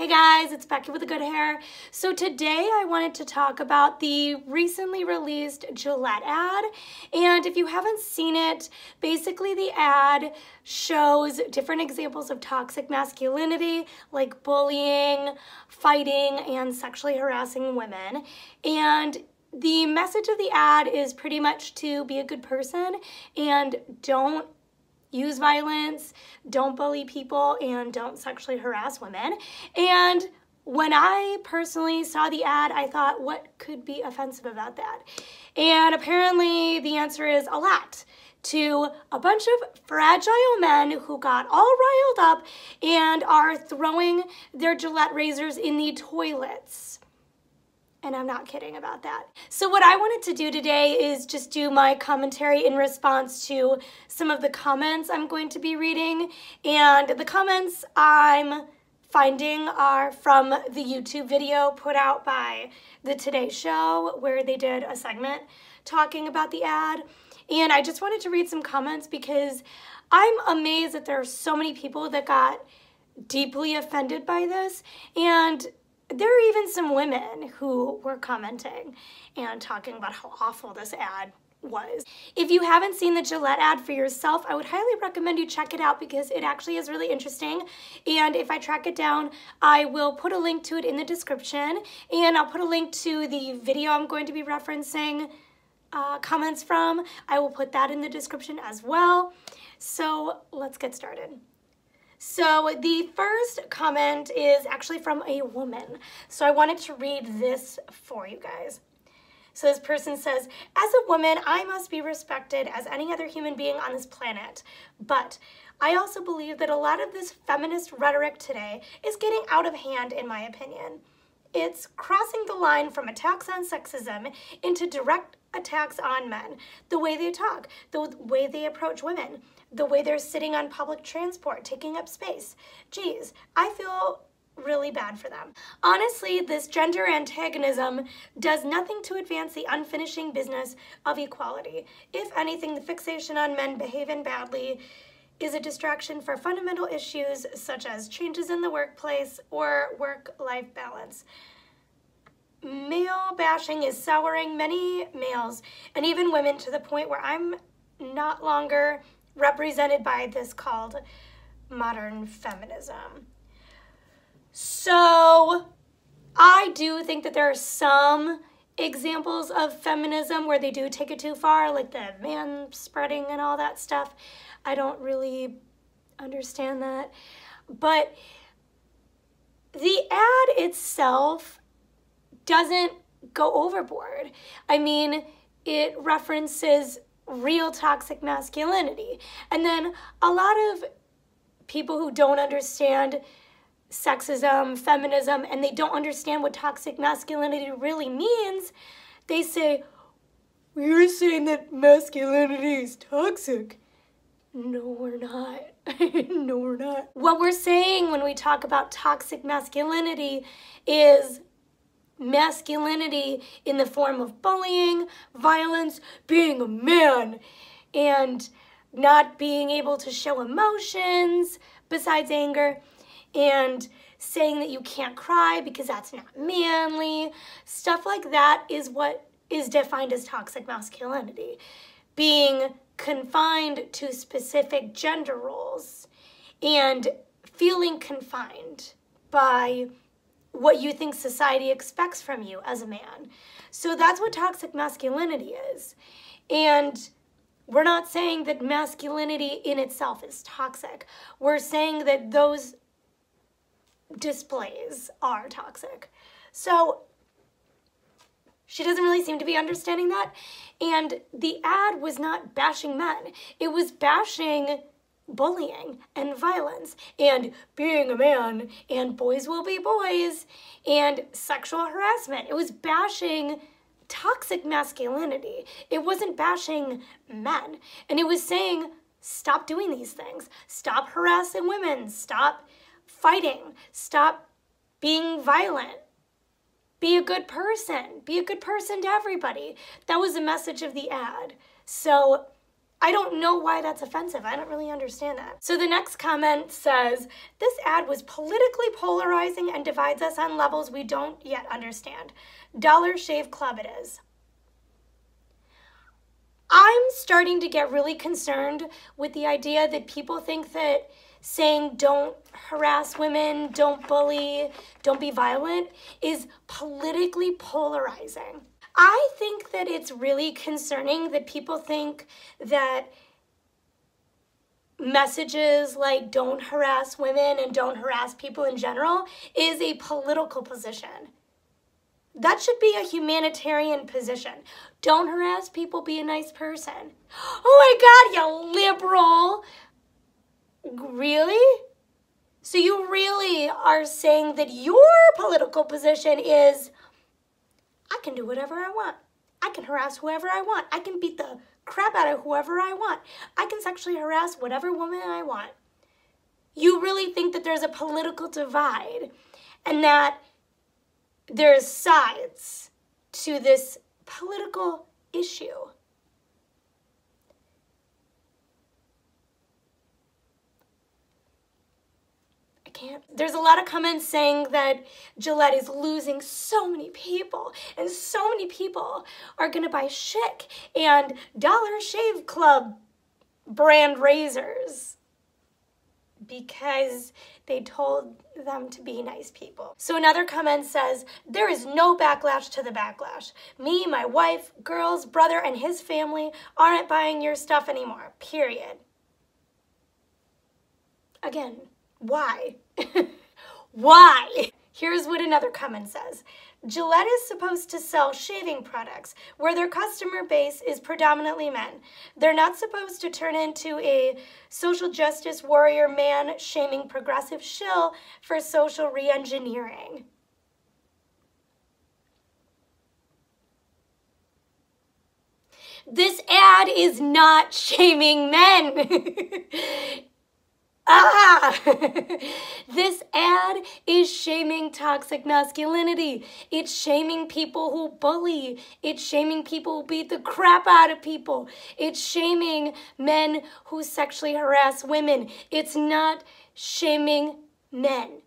Hey guys, it's Becky with the good hair. So today I wanted to talk about the recently released Gillette ad. And if you haven't seen it, basically the ad shows different examples of toxic masculinity like bullying, fighting, and sexually harassing women. And the message of the ad is pretty much to be a good person and don't use violence, don't bully people, and don't sexually harass women. And when I personally saw the ad, I thought, what could be offensive about that? And apparently the answer is a lot, to a bunch of fragile men who got all riled up and are throwing their Gillette razors in the toilets. And I'm not kidding about that. So what I wanted to do today is just do my commentary in response to some of the comments I'm going to be reading. And the comments I'm finding are from the YouTube video put out by the Today Show, where they did a segment talking about the ad. And I just wanted to read some comments because I'm amazed that there are so many people that got deeply offended by this. And there are even some women who were commenting and talking about how awful this ad was. If you haven't seen the Gillette ad for yourself, I would highly recommend you check it out because it actually is really interesting. And if I track it down, I will put a link to it in the description, and I'll put a link to the video I'm going to be referencing comments from. I will put that in the description as well. So let's get started. So the first comment is actually from a woman. So I wanted to read this for you guys. So this person says, as a woman, I must be respected as any other human being on this planet. But I also believe that a lot of this feminist rhetoric today is getting out of hand, in my opinion. It's crossing the line from attacks on sexism into direct attacks on men. The way they talk, the way they approach women, the way they're sitting on public transport, taking up space. Geez, I feel really bad for them. Honestly, this gender antagonism does nothing to advance the unfinishing business of equality. If anything, the fixation on men behaving badly is a distraction for fundamental issues such as changes in the workplace or work-life balance. Male bashing is souring many males and even women to the point where I'm not longer represented by this called modern feminism. So I do think that there are some examples of feminism where they do take it too far, like the man spreading and all that stuff. I don't really understand that. But the ad itself doesn't go overboard. I mean, it references real toxic masculinity. And then a lot of people who don't understand sexism, feminism, and they don't understand what toxic masculinity really means, they say, we're saying that masculinity is toxic. No, we're not. No, we're not. What we're saying when we talk about toxic masculinity is masculinity in the form of bullying, violence, being a man, and not being able to show emotions besides anger, and saying that you can't cry because that's not manly. Stuff like that is what is defined as toxic masculinity. Being confined to specific gender roles and feeling confined by what you think society expects from you as a man. So that's what toxic masculinity is. And we're not saying that masculinity in itself is toxic. We're saying that those displays are toxic. So she doesn't really seem to be understanding that. And the ad was not bashing men. It was bashing bullying and violence and being a man and boys will be boys and sexual harassment. It was bashing toxic masculinity. It wasn't bashing men. And it was saying, stop doing these things. Stop harassing women. Stop fighting. Stop being violent. Be a good person. Be a good person to everybody. That was the message of the ad. So I don't know why that's offensive. I don't really understand that. So the next comment says, this ad was politically polarizing and divides us on levels we don't yet understand. Dollar Shave Club it is. I'm starting to get really concerned with the idea that people think that saying don't harass women, don't bully, don't be violent is politically polarizing. I think that it's really concerning that people think that messages like don't harass women and don't harass people in general is a political position. That should be a humanitarian position. Don't harass people, be a nice person. Oh my God, you liberal. Really? So you really are saying that your political position is, I can do whatever I want. I can harass whoever I want. I can beat the crap out of whoever I want. I can sexually harass whatever woman I want. You really think that there's a political divide and that there's sides to this political issue. There's a lot of comments saying that Gillette is losing so many people and so many people are gonna buy Schick and Dollar Shave Club brand razors because they told them to be nice people. So another comment says, there is no backlash to the backlash. Me, my wife, girls, brother, and his family aren't buying your stuff anymore, period. Again, why? Why? Here's what another comment says. Gillette is supposed to sell shaving products where their customer base is predominantly men. They're not supposed to turn into a social justice warrior man-shaming progressive shill for social re-engineering. This ad is not shaming men. This ad is shaming toxic masculinity. It's shaming people who bully. It's shaming people who beat the crap out of people. It's shaming men who sexually harass women. It's not shaming men.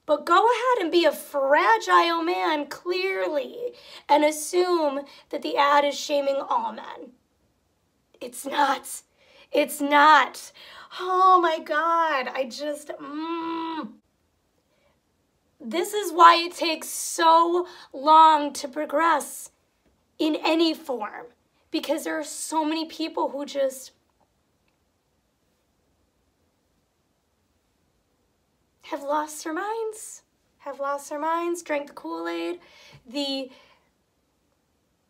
But go ahead and be a fragile man, clearly, and assume that the ad is shaming all men. It's not. It's not. Oh my God, This is why it takes so long to progress in any form, because there are so many people who just have lost their minds, drank the Kool-Aid, the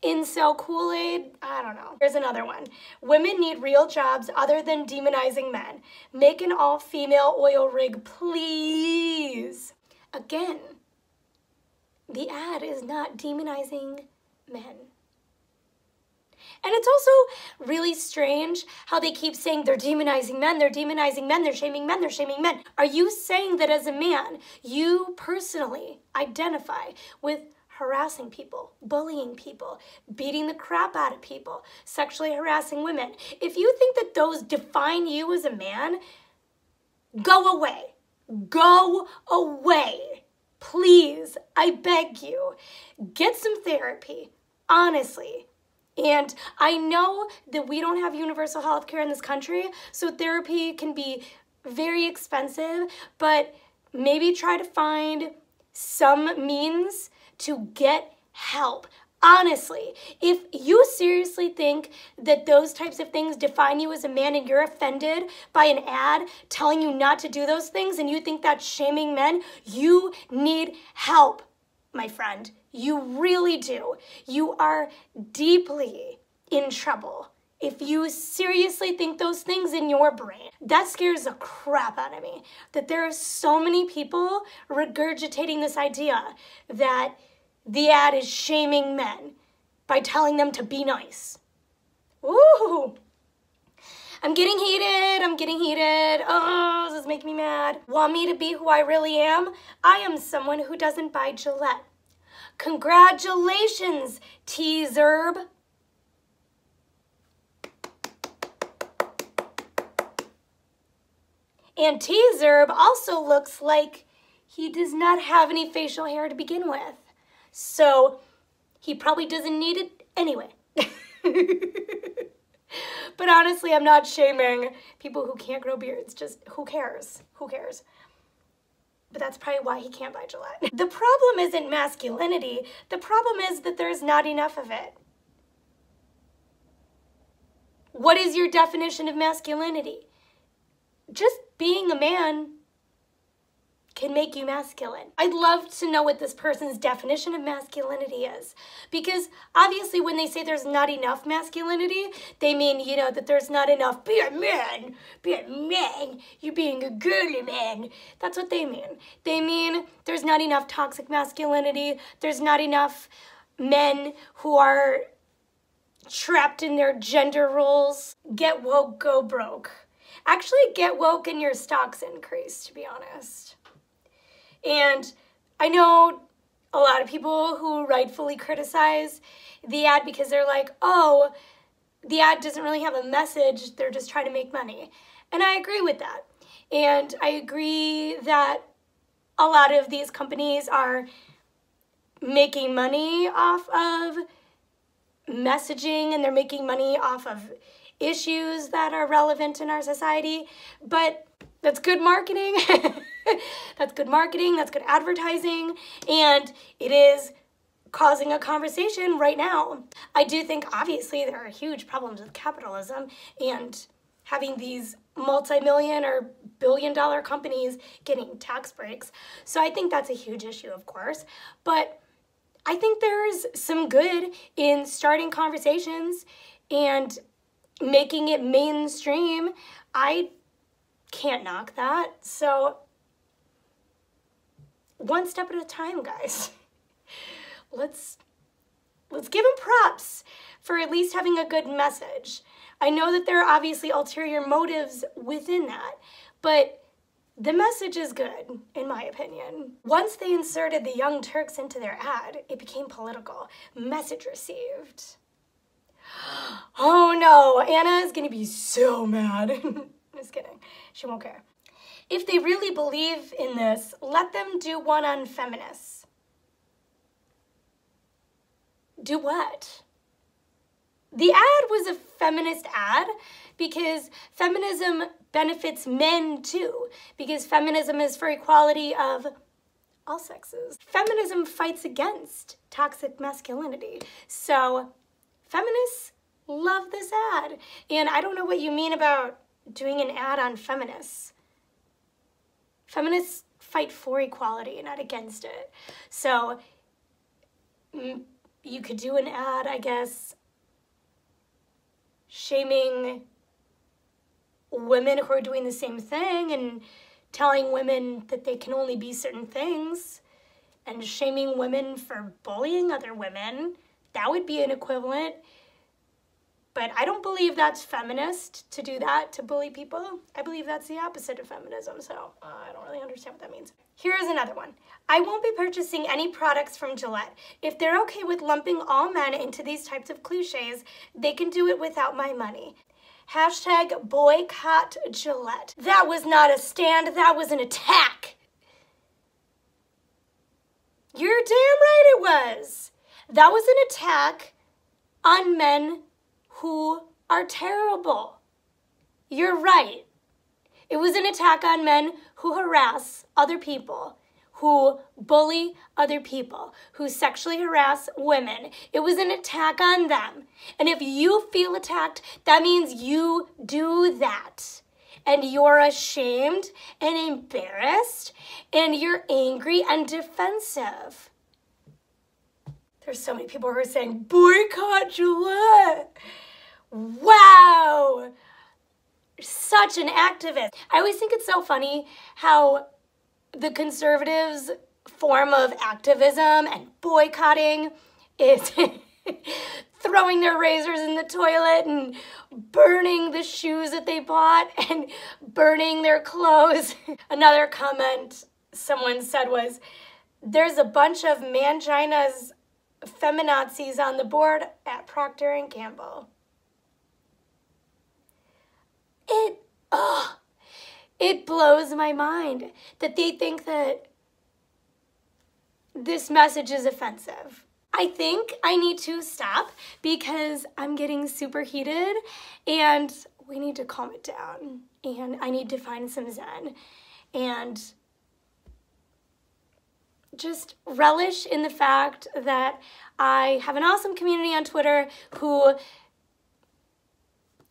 incel Kool-Aid, I don't know. Here's another one. Women need real jobs other than demonizing men. Make an all-female oil rig, please. Again, the ad is not demonizing men. And it's also really strange how they keep saying they're demonizing men, they're demonizing men, they're shaming men, they're shaming men. Are you saying that as a man, you personally identify with harassing people, bullying people, beating the crap out of people, sexually harassing women? If you think that those define you as a man, go away. Go away. Please, I beg you. Get some therapy, honestly. And I know that we don't have universal health care in this country, so therapy can be very expensive, but maybe try to find some means to get help. Honestly, if you seriously think that those types of things define you as a man and you're offended by an ad telling you not to do those things and you think that's shaming men, you need help, my friend. You really do. You are deeply in trouble if you seriously think those things in your brain. That scares the crap out of me, that there are so many people regurgitating this idea that the ad is shaming men by telling them to be nice. Ooh, I'm getting heated. Oh, this is making me mad. Want me to be who I really am? I am someone who doesn't buy Gillette. Congratulations, T-Zerb. And T-Zerb also looks like he does not have any facial hair to begin with. So he probably doesn't need it anyway. But honestly, I'm not shaming people who can't grow beards. Just who cares? Who cares? But that's probably why he can't buy Gillette. The problem isn't masculinity. The problem is that there's not enough of it. What is your definition of masculinity? Just being a man can make you masculine. I'd love to know what this person's definition of masculinity is. Because obviously when they say there's not enough masculinity, they mean, you know, that there's not enough, be a man, you're being a girly man. That's what they mean. They mean there's not enough toxic masculinity, there's not enough men who are trapped in their gender roles. Get woke, go broke. Actually, get woke and your stocks increase, to be honest. And I know a lot of people who rightfully criticize the ad because they're like, oh, the ad doesn't really have a message, they're just trying to make money. And I agree with that. And I agree that a lot of these companies are making money off of messaging and they're making money off of issues that are relevant in our society, but that's good marketing. That's good marketing, that's good advertising, and it is causing a conversation right now. I do think obviously there are huge problems with capitalism and having these multi-million or billion-dollar companies getting tax breaks. So I think that's a huge issue, of course, but I think there's some good in starting conversations and making it mainstream. I can't knock that. So one step at a time, guys. Let's give them props for at least having a good message. I know that there are obviously ulterior motives within that, but the message is good, in my opinion. Once they inserted the Young Turks into their ad, it became political. Message received. Oh no, Anna is gonna be so mad. Just kidding, she won't care. If they really believe in this, let them do one on feminists. Do what? The ad was a feminist ad because feminism benefits men too, because feminism is for equality of all sexes. Feminism fights against toxic masculinity. So feminists love this ad. And I don't know what you mean about doing an ad on feminists. Feminists fight for equality, not against it. So you could do an ad, I guess, shaming women who are doing the same thing and telling women that they can only be certain things, and shaming women for bullying other women. That would be an equivalent. But I don't believe that's feminist to do that, to bully people. I believe that's the opposite of feminism, so I don't really understand what that means. Here's another one. I won't be purchasing any products from Gillette. If they're okay with lumping all men into these types of cliches, they can do it without my money. Hashtag boycott Gillette. That was not a stand, that was an attack. You're damn right it was. That was an attack on men who are terrible. You're right. It was an attack on men who harass other people, who bully other people, who sexually harass women. It was an attack on them. And if you feel attacked, that means you do that. And you're ashamed and embarrassed, and you're angry and defensive. There's so many people who are saying, boycott Gillette. Wow, such an activist. I always think it's so funny how the conservatives' form of activism and boycotting is throwing their razors in the toilet and burning the shoes that they bought and burning their clothes. Another comment someone said was, there's a bunch of Mangina's feminazis on the board at Procter & Gamble. It blows my mind that they think that this message is offensive. I think I need to stop because I'm getting super heated and we need to calm it down, and I need to find some zen and just relish in the fact that I have an awesome community on Twitter who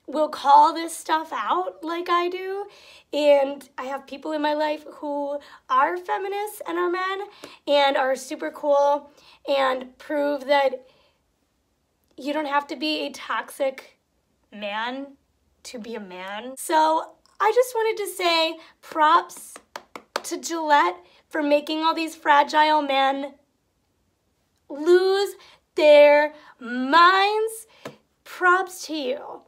will call this stuff out like I do, and I have people in my life who are feminists and are men and are super cool and prove that you don't have to be a toxic man to be a man. So I just wanted to say props to Gillette for making all these fragile men lose their minds. Props to you.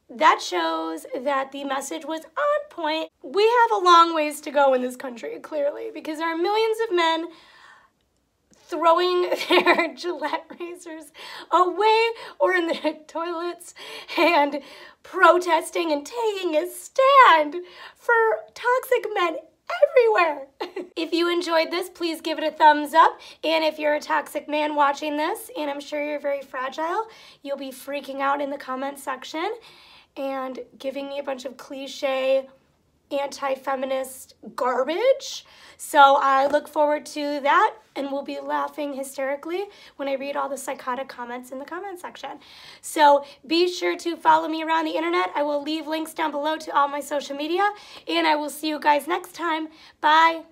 That shows that the message was on point. We have a long ways to go in this country, clearly, because there are millions of men throwing their Gillette razors away or in the toilets and protesting and taking a stand for toxic men everywhere. If you enjoyed this, please give it a thumbs up. And if you're a toxic man watching this, and I'm sure you're very fragile, you'll be freaking out in the comments section and giving me a bunch of cliche anti-feminist garbage. So I look forward to that, and we'll be laughing hysterically when I read all the psychotic comments in the comment section. So be sure to follow me around the internet. I will leave links down below to all my social media, and I will see you guys next time. Bye.